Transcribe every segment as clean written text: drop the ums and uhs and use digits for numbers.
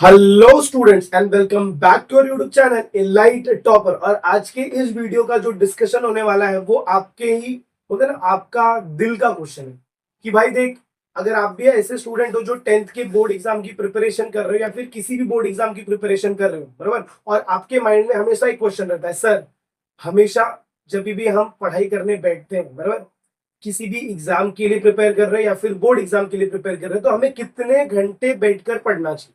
Hello students and welcome back to our YouTube channel Elite Topper. और आज के इस वीडियो का जो डिस्कशन होने वाला है वो आपके ही होता है ना, आपका दिल का क्वेश्चन है कि भाई देख, अगर आप भी ऐसे स्टूडेंट हो जो 10th के बोर्ड एग्जाम की प्रिपरेशन कर रहे हो या फिर किसी भी बोर्ड एग्जाम की प्रिपरेशन कर रहे हो, बराबर, और आपके माइंड में हमेशा एक क्वेश्चन रहता है, सर हमेशा जब भी हम पढ़ाई करने बैठते हैं, बराबर, किसी भी एग्जाम के लिए प्रिपेयर कर रहे हैं या फिर बोर्ड एग्जाम के लिए प्रिपेयर कर रहे हैं, तो हमें कितने घंटे बैठकर पढ़ना चाहिए,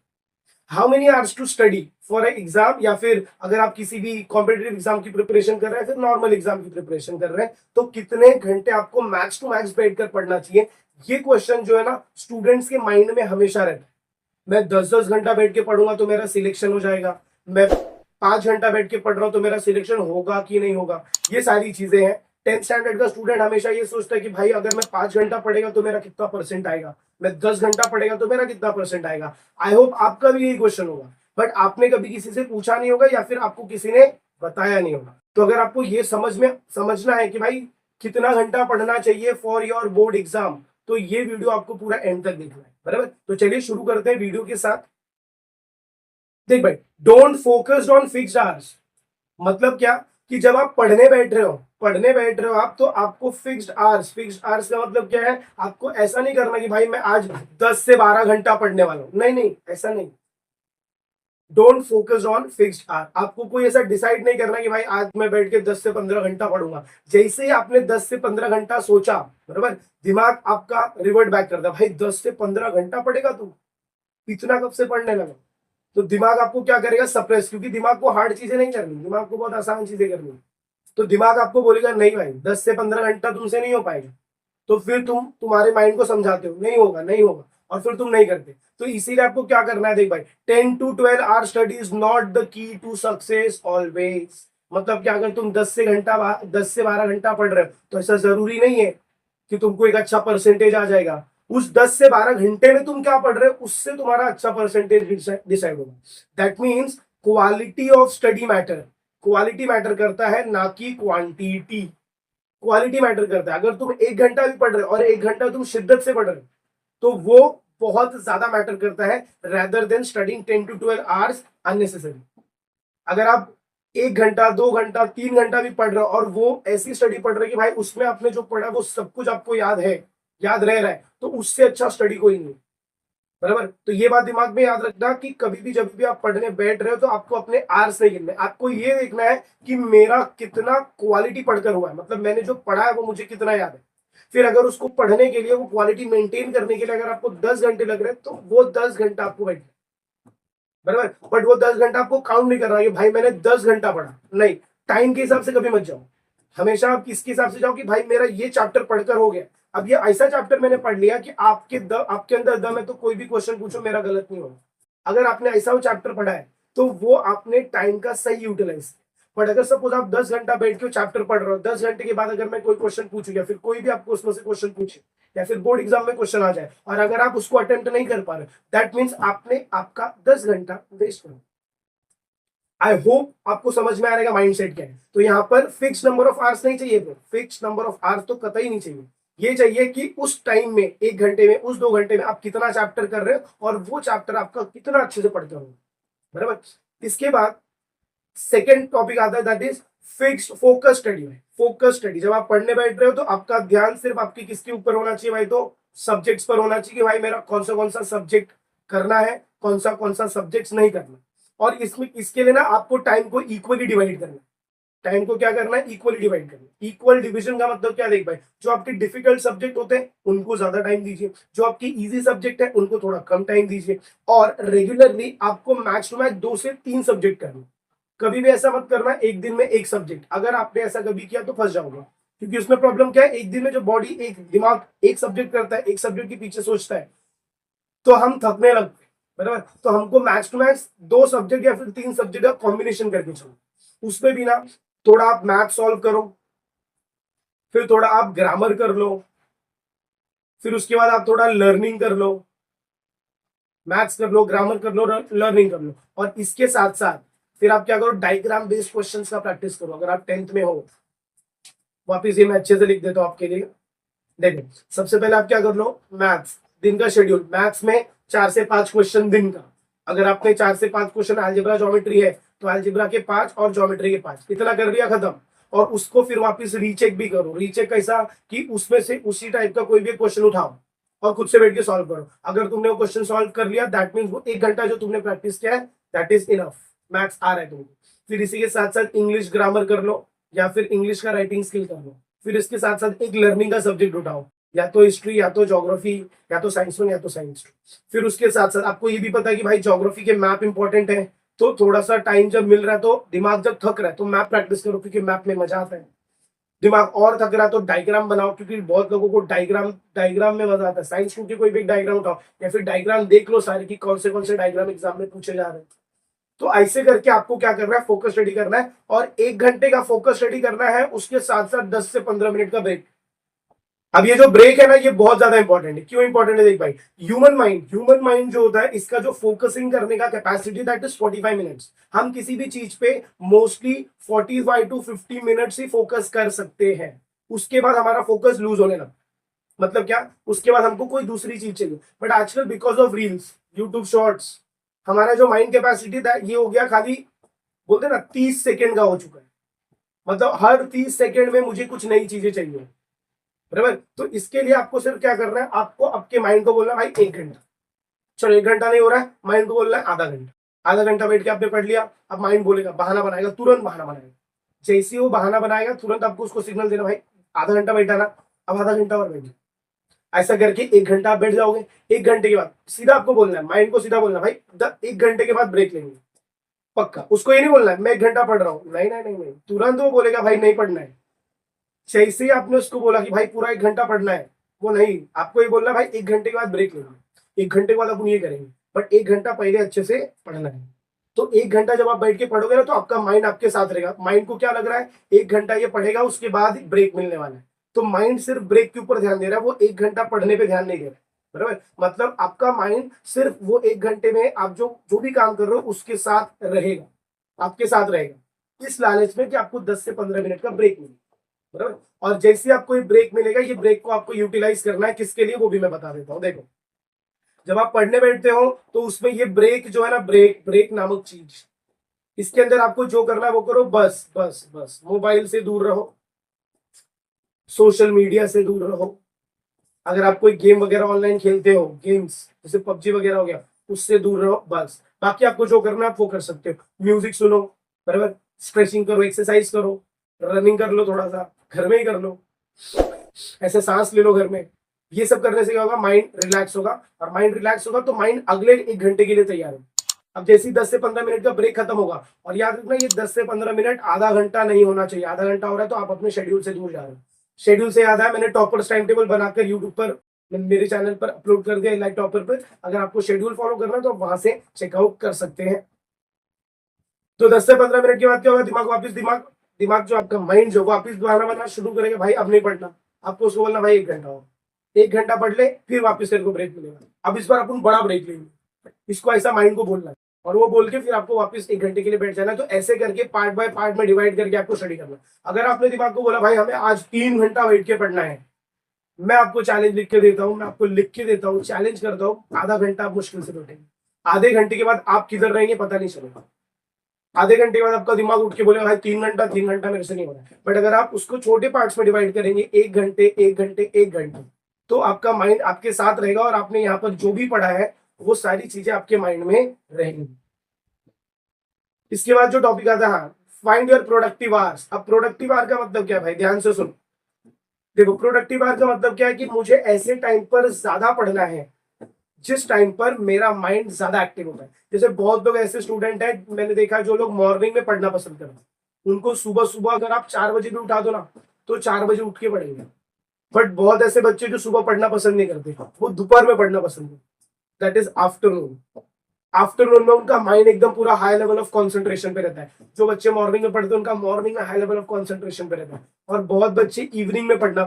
how many hours to study for a exam, या फिर अगर आप किसी भी कॉम्पिटेटिव एग्जाम की प्रिपरेशन कर रहे हैं फिर नॉर्मल एग्जाम की प्रिपरेशन कर रहे हैं, तो कितने घंटे आपको मैक्स टू मैक्स बैठकर पढ़ना चाहिए। ये क्वेश्चन जो है ना स्टूडेंट्स के माइंड में हमेशा रहता है। मैं 10-10 घंटा बैठ के पढ़ूंगा तो मेरा सिलेक्शन हो जाएगा, मैं 5 घंटा बैठ के पढ़ रहा हूं तो मेरा सिलेक्शन होगा कि नहीं होगा। ये सारी चीजें हैं। 10th स्टैंडर्ड का स्टूडेंट हमेशा ये सोचता है कि भाई अगर मैं 5 घंटा पढ़ेगा तो मेरा कितना परसेंट आएगा, मैं 10 घंटा पढ़ेगा तो मेरा कितना परसेंट आएगा। आई होप आपका भी यही क्वेश्चन होगा, बट आपने कभी किसी से पूछा नहीं होगा या फिर आपको किसी ने बताया नहीं होगा। तो अगर आपको ये समझना है कि भाई कितना घंटा पढ़ना चाहिए फॉर योर बोर्ड एग्जाम, तो ये वीडियो आपको पूरा एंड तक देखना है, बराबर। तो चलिए शुरू करते हैं वीडियो के साथ। देख भाई, don't focus on fixed hours, मतलब क्या कि जब आप पढ़ने बैठ रहे हो आप, तो आपको फिक्स्ड आवर्स का मतलब क्या है, आपको ऐसा नहीं करना कि भाई मैं आज 10 से 12 घंटा पढ़ने वाला हूं, नहीं नहीं, ऐसा नहीं। Don't focus on fixed hour, आपको कोई ऐसा डिसाइड नहीं करना कि भाई आज मैं बैठ के 10 से 15 घंटा पढ़ूंगा। जैसे ही आपने 10 से 15 घंटा सोचा, बराबर, दिमाग आपका रिवर्ट बैक करता है, भाई 10 से 15 घंटा पढ़ेगा तू, इतना कब से पढ़ने लगा। तो दिमाग आपको क्या करेगा, सप्रेस, क्योंकि दिमाग को हार्ड चीजें नहीं करनी, दिमाग को बहुत आसान चीजें करनी। तो दिमाग आपको बोलेगा नहीं भाई 10 से 15 घंटा तुमसे नहीं हो पाएगा। तो फिर तुम्हारे माइंड को समझाते हो नहीं होगा नहीं होगा, और फिर तुम नहीं करते। तो इसीलिए आपको क्या करना है, देख भाई, 10 to 12 hour study is not the key to success always. मतलब कि अगर तुम 10 से 12 घंटा पढ़ रहे हो तो ऐसा जरूरी नहीं है कि तुमको एक अच्छा परसेंटेज आ जाएगा। उस 10 से 12 घंटे में तुम क्या पढ़ रहे हो उससे तुम्हारा अच्छा परसेंटेज डिसाइड होगा। That means quality of study matter, quality matter करता है ना कि क्वांटिटी। क्वालिटी मैटर करता है। अगर तुम 1 घंटा भी पढ़ रहे हो और 1 घंटा तुम शिद्दत से पढ़ रहे हो तो वो बहुत ज्यादा मैटर करता है, rather than studying 10 to 12 hours unnecessary. अगर आप 1 घंटा 2 घंटा 3 घंटा भी पढ़ रहे हो और वो ऐसी स्टडी पढ़ रहे हो कि भाई उसमें आपने जो पढ़ा वो सब कुछ आपको याद है, याद रह रहा है, तो उससे अच्छा स्टडी कोई नहीं, बराबर। तो ये बात दिमाग में याद रखना कि कभी भी जब भी आप पढ़ने बैठ रहे हो तो आपको अपने आर्स नहीं गिनने, आपको ये देखना है कि मेरा कितना क्वालिटी पढ़कर हुआ है, मतलब मैंने जो पढ़ा है वो मुझे कितना याद है। फिर अगर उसको पढ़ने के लिए, वो क्वालिटी मेंटेन करने के लिए अगर आपको 10 घंटे लग रहे हैं तो वो 10 घंटा आपको बैठ, बराबर। बट वो 10 घंटा आपको काउंट नहीं करना है कि भाई मैंने 10 घंटा पढ़ा, नहीं। टाइम के हिसाब से कभी मत जाओ, हमेशा आप किसके हिसाब से जाओ कि भाई मेरा ये चैप्टर पढ़कर हो गया। अब ये ऐसा चैप्टर मैंने पढ़ लिया कि आपके अंदर दम है, तो कोई भी क्वेश्चन पूछो मेरा गलत नहीं होगा। अगर आपने ऐसा वो चैप्टर पढ़ा है तो वो आपने टाइम का सही यूटिलाइज। बट अगर सपोज आप 10 घंटा बैठ के चैप्टर पढ़ रहे हो, 10 घंटे के बाद अगर मैं कोई क्वेश्चन पूछूं या फिर कोई भी आपको उसमें से क्वेश्चन पूछे या फिर बोर्ड एग्जाम में क्वेश्चन आ जाए और अगर आप उसको अटेम्प्ट नहीं कर पा रहे, दैट मीन्स आपने आपका 10 घंटा वेस्ट करा। आई होप आपको समझ में आ रहेगा माइंडसेट क्या है। तो यहाँ पर फिक्स नंबर ऑफ आवर्स नहीं चाहिए, फिक्स नंबर ऑफ आवर्स तो कतई नहीं चाहिए। ये चाहिए कि उस टाइम में, 1 घंटे में, उस 2 घंटे में आप कितना चैप्टर कर रहे हो और वो चैप्टर आपका कितना अच्छे से पढ़ते हो, बराबर। इसके बाद सेकेंड टॉपिक आता है, that is fixed focus study. Focus study, जब आप पढ़ने बैठ रहे हो तो आपका ध्यान सिर्फ आपके किसके ऊपर होना चाहिए भाई, तो सब्जेक्ट्स पर होना चाहिए कि भाई मेरा कौन सा सब्जेक्ट करना है, कौन सा सब्जेक्ट्स नहीं करना। और इसमें इसके लिए ना आपको टाइम को इक्वली डिवाइड करना है। टाइम को क्या करना है, इक्वली डिवाइड करना है। इक्वल डिवीजन का मतलब क्या, देख भाई, जो आपके डिफिकल्ट सब्जेक्ट होते हैं उनको ज्यादा टाइम दीजिए, जो आपकी इजी सब्जेक्ट है उनको थोड़ा कम टाइम दीजिए। और रेगुलरली आपको मैक्स टू मैक्स 2 से 3 सब्जेक्ट करना। कभी भी ऐसा मत करना एक दिन में एक सब्जेक्ट, अगर आपने ऐसा कभी किया तो फंस जाओगे। क्योंकि उसमें प्रॉब्लम क्या है, एक दिन में जो बॉडी, एक दिमाग एक सब्जेक्ट करता है, एक सब्जेक्ट के पीछे सोचता है, तो हम थकने लगते हैं, बराबर। तो हमको मैक्स टू मैक्स 2 सब्जेक्ट या फिर 3 सब्जेक्ट का कॉम्बिनेशन करके चलो। उसमें भी ना थोड़ा आप मैथ सॉल्व करो, फिर थोड़ा आप ग्रामर कर लो, फिर उसके बाद आप थोड़ा लर्निंग कर लो, मैथ्स कर लो, ग्रामर कर लो, लर्निंग कर लो। और इसके साथ साथ फिर आप क्या करो, डायग्राम बेस्ड क्वेश्चंस का प्रैक्टिस करो। अगर आप 10th में हो, वापिस ये मैं अच्छे से लिख देता हूं आपके लिए। देखो, सबसे पहले आप क्या कर लो, मैथ्स दिन का शेड्यूल, मैथ्स में 4 से 5 क्वेश्चन दिन का, अगर आपने 4 से 5 क्वेश्चन अलजेब्रा ज्योमेट्री है तो अलजेब्रा के 5 और ज्योमेट्री के 5 इतना कर दिया खत्म। और उसको फिर वापस रीचेक भी करो। रीचेक कैसा कि उसमें से उसी टाइप का कोई भी क्वेश्चन उठाओ और खुद से बैठ के सॉल्व करो। अगर तुमने वो क्वेश्चन सॉल्व कर लिया दैट मीन्स वो 1 घंटा जो तुमने प्रैक्टिस किया है दैट इज इनफ। मैथ्स आ रहा है तुमको। फिर इसी के साथ साथ इंग्लिश ग्रामर कर लो या फिर इंग्लिश का राइटिंग स्किल कर लो। फिर इसके साथ साथ एक लर्निंग का सब्जेक्ट उठाओ, या तो हिस्ट्री या तो ज्योग्राफी या तो साइंस 1 या तो साइंस 2। फिर उसके साथ साथ आपको ये भी पता है कि भाई ज्योग्राफी के मैप इंपॉर्टेंट है, तो थोड़ा सा टाइम जब मिल रहा है तो दिमाग जब थक रहा है तो मैप प्रैक्टिस करो, क्योंकि मैप में मजा आता है। दिमाग और थक रहा है तो डायग्राम बनाओ, क्योंकि बहुत लोगों को डायग्राम डायग्राम में मजा आता है। साइंस क्योंकि कोई भी डायग्राम उठाओ या फिर डायग्राम देख लो सारे कि कौन से डायग्राम एग्जाम में पूछे जा रहे हैं। तो ऐसे करके आपको क्या करना है, फोकस स्टडी करना है। और 1 घंटे का फोकस स्टडी करना है, उसके साथ साथ 10 से 15 मिनट का ब्रेक। अब ये जो ब्रेक है ना ये बहुत ज्यादा इंपॉर्टेंट है। क्यों इंपॉर्टेंट है देख भाई, ह्यूमन माइंड जो होता है इसका जो फोकसिंग करने का कैपेसिटी दैट इज 45 मिनट्स। हम किसी भी चीज पे मोस्टली 45 टू 50 मिनट्स ही फोकस कर सकते हैं। उसके बाद हमारा फोकस लूज होने लगता, मतलब क्या, उसके बाद हमको कोई दूसरी चीज चाहिए। बट आजकल because of reels, YouTube shorts, हमारा जो माइंड कैपेसिटी था ये हो गया खाली, बोलते ना 30 सेकेंड का हो चुका है। मतलब हर 30 सेकेंड में मुझे कुछ नई चीजें चाहिए, बराबर। तो इसके लिए आपको सिर्फ क्या करना है, आपको आपके माइंड को बोलना है भाई 1 घंटा। चलो 1 घंटा नहीं हो रहा है, माइंड को बोलना है आधा घंटा। आधा घंटा बैठ के आपने पढ़ लिया, अब माइंड बोलेगा, बहाना बनाएगा, तुरंत बहाना बनाएगा। जैसे ही वो बहाना बनाएगा तुरंत आपको उसको सिग्नल देना, भाई आधा घंटा बैठा ना, अब आधा घंटा और बैठ। ऐसा करके 1 घंटा आप बैठ जाओगे। 1 घंटे के बाद सीधा आपको बोलना है, माइंड को सीधा बोलना है, भाई 1 घंटे के बाद ब्रेक लेंगे। पक्का उसको ये नहीं बोलना है मैं 1 घंटा पढ़ रहा हूँ, नहीं नहीं नहीं नहीं, तुरंत वो बोलेगा भाई नहीं पढ़ना है। जैसे ही आपने उसको बोला कि भाई पूरा 1 घंटा पढ़ना है, वो नहीं, आपको ये बोलना है भाई 1 घंटे के बाद ब्रेक लेंगे। 1 घंटे के बाद अपन ये करेंगे, बट 1 घंटा पहले अच्छे से पढ़ना है। तो 1 घंटा जब आप बैठ के पढ़ोगे ना तो आपका माइंड आपके साथ रहेगा। माइंड को क्या लग रहा है, 1 घंटा ये पढ़ेगा उसके बाद ब्रेक मिलने वाला है। तो माइंड सिर्फ ब्रेक के ऊपर ध्यान दे रहा है, वो 1 घंटा पढ़ने पे ध्यान नहीं दे रहा है, बराबर। मतलब आपका माइंड सिर्फ वो 1 घंटे में आप जो जो भी काम कर रहे हो उसके साथ रहेगा, आपके साथ रहेगा, इस लालच में कि आपको 10 से 15 मिनट का ब्रेक मिले, बराबर। और जैसे आपको ये ब्रेक मिलेगा, ये ब्रेक को आपको यूटिलाइज करना है किसके लिए, वो भी मैं बता देता हूँ। देखो जब आप पढ़ने बैठते हो तो उसमें ये ब्रेक जो है ना, ब्रेक ब्रेक नामक चीज, इसके अंदर आपको जो करना है वो करो। बस बस बस मोबाइल से दूर रहो, सोशल मीडिया से दूर रहो। अगर आप कोई गेम वगैरह ऑनलाइन खेलते हो, गेम्स जैसे पबजी वगैरह हो गया, उससे दूर रहो बस। बाकी आपको जो करना है आप वो कर सकते हो। म्यूजिक सुनो, बराबर, स्ट्रेचिंग करो, एक्सरसाइज करो, रनिंग कर लो, थोड़ा सा घर में ही कर लो, ऐसे सांस ले लो घर में। ये सब करने से क्या होगा, माइंड रिलैक्स होगा। और माइंड रिलैक्स होगा तो माइंड अगले 1 घंटे के लिए तैयार है। अब जैसे ही 10 से 15 मिनट का ब्रेक खत्म होगा, और याद रखना ये 10 से 15 मिनट आधा घंटा नहीं होना चाहिए। आधा घंटा हो रहा है तो आप अपने शेड्यूल से दूर जा रहे हो। शेड्यूल से याद है, मैंने टॉपर्स टाइम टेबल बनाकर यूट्यूब पर मेरे चैनल पर अपलोड कर दिया, लाइक टॉपर पर। अगर आपको शेड्यूल फॉलो करना है तो आप वहां से चेकआउट कर सकते हैं। तो 10 से 15 मिनट के बाद क्या होगा, दिमाग दिमाग जो आपका माइंड जो वापस बहाना बनाना शुरू करेगा, भाई अब नहीं पढ़ना। आपको उसको बोलना भाई 1 घंटा हो, 1 घंटा पढ़ ले, फिर वापस तेरे को ब्रेक मिलेगा। अब इस बार अपन बड़ा ब्रेक लेंगे, इसको ऐसा माइंड को बोलना है। और वो बोल के फिर आपको वापस 1 घंटे के लिए बैठ जाना है। तो ऐसे करके पार्ट बाय पार्ट में डिवाइड करके आपको स्टडी करना है। अगर आपने दिमाग को बोला भाई हमें आज 3 घंटा बैठ के पढ़ना है, मैं आपको चैलेंज लिख के देता हूँ, मैं आपको लिख के देता हूँ, चैलेंज करता हूँ, आधा घंटा आप मुश्किल से बैठेंगे। आधे घंटे के बाद आप किधर रहेंगे पता नहीं चलेगा। आधे घंटे के बाद आपका दिमाग उठ के बोलेगा भाई 3 घंटा मेरे से नहीं हो रहा है। बट अगर आप उसको छोटे पार्ट्स में डिवाइड करेंगे, 1 घंटे 1 घंटे 1 घंटे, तो आपका माइंड आपके साथ रहेगा और आपने यहाँ पर जो भी पढ़ा है वो सारी चीजें आपके माइंड में रहेंगी। इसके बाद जो टॉपिक आता है, हाँ, फाइंड योर प्रोडक्टिव आवर्स। अब प्रोडक्टिव आवर का मतलब क्या है भाई, ध्यान से सुनो। देखो प्रोडक्टिव आवर का मतलब क्या है कि मुझे ऐसे टाइम पर ज्यादा पढ़ना है जिस टाइम पर मेरा माइंड ज्यादा एक्टिव होता है। जैसे बहुत लोग ऐसे स्टूडेंट हैं मैंने देखा है जो लोग मॉर्निंग में पढ़ना पसंद करते हैं। उनको सुबह सुबह अगर आप 4 बजे भी उठा दो ना तो 4 बजे उठ के पढ़ेंगे। बट बहुत ऐसे बच्चे जो सुबह पढ़ना पसंद नहीं करते, वो दोपहर में पढ़ना पसंद करते, दैट इज आफ्टरनून। आफ्टरनून में उनका माइंड एकदम पूरा हाई लेवल ऑफ कॉन्सेंट्रेशन पे रहता है। जो बच्चे मॉर्निंग में पढ़ते हैं उनका मॉर्निंग में हाई लेवल ऑफ कॉन्सेंट्रेशन पे रहता है। और बहुत बच्चे इवनिंग में पढ़ना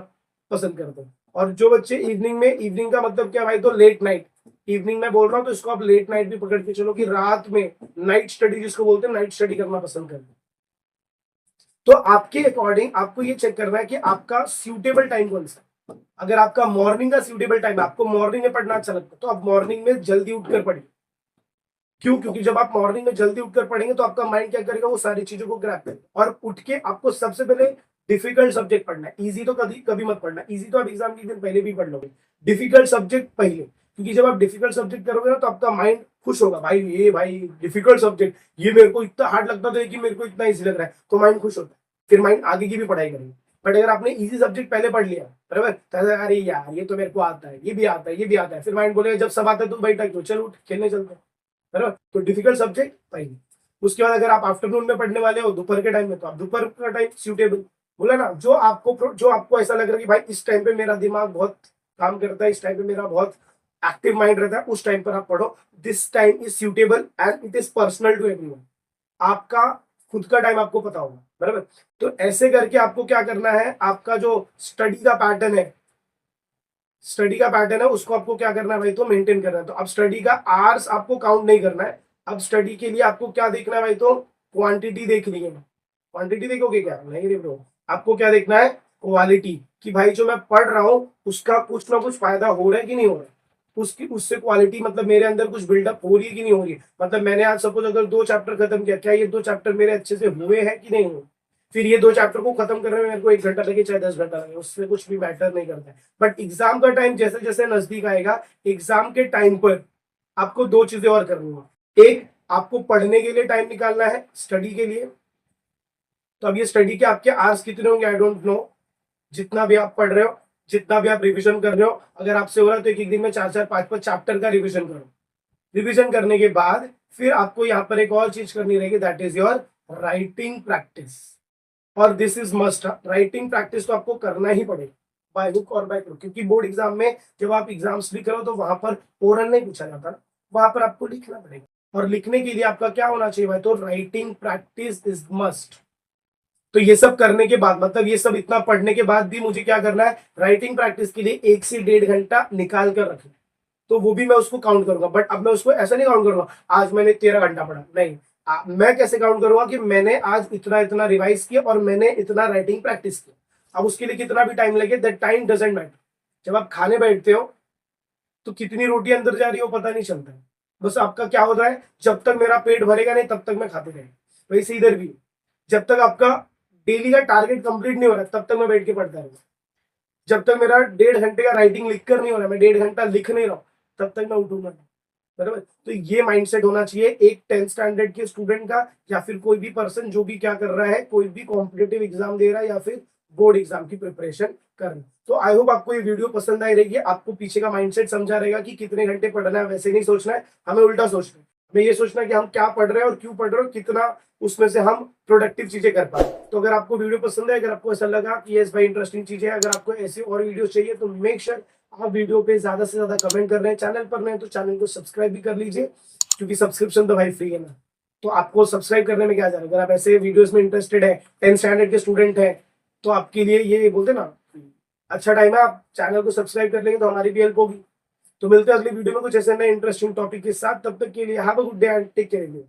पसंद करते हैं। और जो बच्चे इवनिंग में, इवनिंग का मतलब क्या भाई, तो लेट नाइट, इवनिंग में बोल रहा हूँ तो इसको आप लेट नाइट भी पकड़ के चलो कि रात में नाइट स्टडी जिसको बोलते हैं, नाइट स्टडी करना पसंद करते हैं। तो आपके अकॉर्डिंग आपको ये चेक करना है कि आपका सूटेबल टाइम कौन सा है। अगर आपका मॉर्निंग का सूटेबल टाइम है, आपको मॉर्निंग में पढ़ना अच्छा लगता है, तो आप मॉर्निंग में जल्दी उठकर पढ़िए। क्यों? क्योंकि जब आप मॉर्निंग में जल्दी उठकर पढ़ेंगे तो आपका माइंड क्या करेगा, वो सारी चीजों को ग्रैब करेगा। और उठ के आपको सबसे पहले डिफिकल्ट सब्जेक्ट पढ़ना है। इजी तो कभी कभी मत पढ़ना, इजी तो आप एग्जाम के दिन पहले भी पढ़ लोगे, डिफिकल्ट सब्जेक्ट पहले। क्योंकि जब आप डिफिकल्ट सब्जेक्ट करोगे ना तो आपका माइंड खुश होगा, भाई ये भाई डिफिकल्ट सब्जेक्ट, ये मेरे को इतना हार्ड लगता था कि मेरे को इतना इजी लग रहा है, तो माइंड खुश होता है, फिर माइंड आगे की भी पढ़ाई करेगा। बट अगर आपने इजी सब्जेक्ट पहले पढ़ लिया, बराबर, तो अरे यार ये तो मेरे को आता है, ये भी आता है, ये भी आता है, फिर माइंड बोलेगा जब सब आता है तो बैठा तो चल उठ खेलने चलते हैं, बराबर। तो डिफिकल्ट सब्जेक्ट पहले। उसके बाद अगर आप आफ्टरनून में पढ़ने वाले हो, दोपहर के टाइम में, तो आप दोपहर का टाइम सूटेबल, बोला ना, जो आपको ऐसा लग रहा है कि भाई इस टाइम पे मेरा दिमाग बहुत काम करता है, इस टाइम पे मेरा बहुत एक्टिव माइंड रहता है, उस टाइम पर आप पढ़ो। This time is suitable and it is personal to everyone. आपका खुद का टाइम आपको पता होगा, बराबर। तो ऐसे करके आपको क्या करना है, आपका जो स्टडी का पैटर्न है उसको आपको क्या करना है भाई, तो मेंटेन करना है। तो अब स्टडी का आवर्स आपको काउंट नहीं करना है। अब स्टडी के लिए आपको क्या देखना है भाई, तो क्वांटिटी देखनी है। क्वांटिटी देखोगे क्या, नहीं देख रहे हो, आपको क्या देखना है, क्वालिटी, कि भाई जो मैं पढ़ रहा हूँ उसका कुछ ना कुछ फायदा हो रहा है कि नहीं हो रहा है, उसकी उससे क्वालिटी, मतलब मेरे अंदर कुछ बिल्डअप हो रही है कि नहीं हो रही है। मतलब मैंने आज सपोज अगर 2 चैप्टर खत्म किया, क्या ये 2 चैप्टर मेरे अच्छे से हुए हैं कि नहीं हुए। फिर ये 2 चैप्टर को खत्म करने में मेरे को 1 घंटा लगे चाहे 10 घंटा लगे, उससे कुछ भी मैटर नहीं करता है। बट एग्जाम का टाइम जैसे जैसे नजदीक आएगा, एग्जाम के टाइम पर आपको 2 चीजें और करनी है। एक, आपको पढ़ने के लिए टाइम निकालना है, स्टडी के लिए। तो अब ये स्टडी के आपके आवर्स कितने होंगे आई डोंट नो, जितना भी आप पढ़ रहे हो, जितना भी आप रिविजन कर रहे हो, अगर आपसे हो रहा है तो एक एक दिन में 4-4 5-5 चैप्टर का रिविजन करो। रिविजन करने के बाद फिर आपको यहाँ पर एक और चीज करनी रहेगी, that is your writing practice. और this is must, writing practice तो आपको करना ही पड़ेगा, बाय बुक और बाय क्रोक। क्योंकि बोर्ड एग्जाम में जब आप एग्जाम्स लिख रहे हो तो वहां पर ओरल नहीं पूछा जाता ना, वहां पर आपको लिखना पड़ेगा। और लिखने के लिए आपका क्या होना चाहिए भाई, तो राइटिंग प्रैक्टिस इज मस्ट। तो ये सब करने के बाद, मतलब ये सब इतना पढ़ने के बाद भी मुझे क्या करना है, राइटिंग प्रैक्टिस के लिए 1 से 1.5 घंटा निकाल कर रखना। तो वो भी मैं उसको काउंट करूंगा। बट अब मैं उसको ऐसा नहीं काउंट करूंगा आज मैंने 13 घंटा पढ़ा, नहीं। मैं कैसे काउंट करूंगा कि मैंने आज इतना इतना रिवाइज किया और मैंने इतना राइटिंग प्रैक्टिस किया। अब उसके लिए कितना भी टाइम लगे, दैट टाइम डजंट मैटर। जब आप खाने बैठते हो तो कितनी रोटी अंदर जा रही हो पता नहीं चलता है। बस आपका क्या होता है, जब तक मेरा पेट भरेगा नहीं तब तक मैं खाते रहेगा। वैसे इधर भी, जब तक आपका डेली का टारगेट कंप्लीट नहीं हो रहा तब तक मैं बैठ के पढ़ता रहूंगा। जब तक मेरा 1.5 घंटे का राइटिंग लिख कर नहीं हो रहा, मैं 1.5 घंटा लिख नहीं रहा हूं, तब तक मैं उठूंगा नहीं, बराबर। तो ये माइंडसेट होना चाहिए एक 10th स्टैंडर्ड के स्टूडेंट का, या फिर कोई भी पर्सन जो भी क्या कर रहा है, कोई भी कॉम्पिटेटिव एग्जाम दे रहा है या फिर बोर्ड एग्जाम की प्रिपरेशन कर रहा है। तो आई होप आपको ये वीडियो पसंद आई रहेगी, आपको पीछे का माइंडसेट समझा रहेगा कि कितने घंटे पढ़ना है। वैसे नहीं सोचना है, हमें उल्टा सोचना है। हमें ये सोचना है कि हम क्या पढ़ रहे हैं और क्यों पढ़ रहे हो, कितना उसमें से हम प्रोडक्टिव चीजें कर पाए। तो अगर आपको वीडियो पसंद है, अगर आपको ऐसा लगा कि यस भाई इंटरेस्टिंग चीज है, अगर आपको ऐसी और वीडियो चाहिए तो मेक श्योर आप वीडियो पे ज्यादा से ज्यादा कमेंट कर रहे हैं। चैनल पर नहीं तो चैनल को सब्सक्राइब भी कर लीजिए, क्योंकि सब्सक्रिप्शन तो भाई फ्री है ना। तो आपको सब्सक्राइब करने में क्या जा रहा है, अगर आप ऐसे वीडियोस में इंटरेस्टेड है, 10th स्टैंडर्ड के स्टूडेंट है, तो आपके लिए ये बोलते ना अच्छा टाइम है। आप चैनल को सब्सक्राइब कर लेंगे तो हमारी भी हेल्प होगी। तो मिलते हैं अगली वीडियो में कुछ ऐसे नए इंटरेस्टिंग टॉपिक के साथ। तब तक के लिए have a good day and take care.